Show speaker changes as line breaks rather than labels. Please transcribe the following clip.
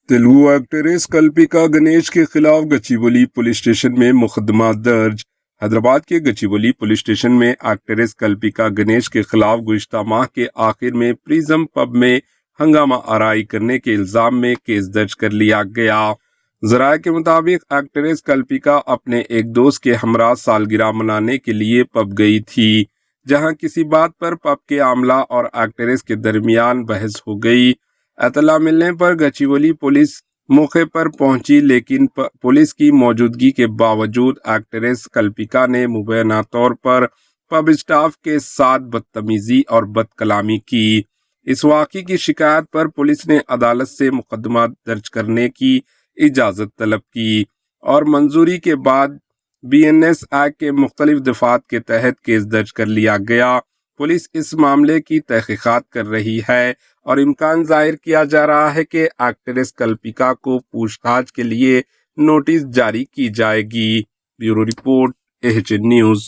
Telugu actress کلپیکا Ganesh کے خلاف گچیبولی police station میں مقدمہ درج۔ حیدرآباد کے گچیبولی پولیس اسٹیشن میں ایکٹریس کلپیکا گنیش کے خلاف گزشتہ ماہ کے آخر میں پریزم پب میں ہنگامہ آرائی کرنے کے الزام میں کیس درج کر لیا گیا۔ ذرائع کے مطابق ایکٹریس کلپیکا اپنے ایک دوست کے ہمراہ سالگرہ منانے کے لیے پب گئی تھی، جہاں کسی بات پر پب کے عملہ اور ایکٹریس کے درمیان بحث ہو گئی۔ اطلاع ملنے پر گچیبولی پولیس موقع پر پہنچی، لیکن پولیس کی موجودگی کے باوجود ایکٹریس کلپیکا نے مبینہ طور پر پب اسٹاف کے ساتھ بدتمیزی اور بد کلامی کی۔ اس واقعے کی شکایت پر پولیس نے عدالت سے مقدمہ درج کرنے کی اجازت طلب کی اور منظوری کے بعد BNS ایکٹ کے مختلف دفعات کے تحت کیس درج کر لیا گیا۔ پولیس اس معاملے کی تحقیقات کر رہی ہے اور امکان ظاہر کیا جا رہا ہے کہ ایکٹریس کلپیکا کو پوچھ تاچھ کے لیے نوٹس جاری کی جائے گی۔ Bureau report AHN news.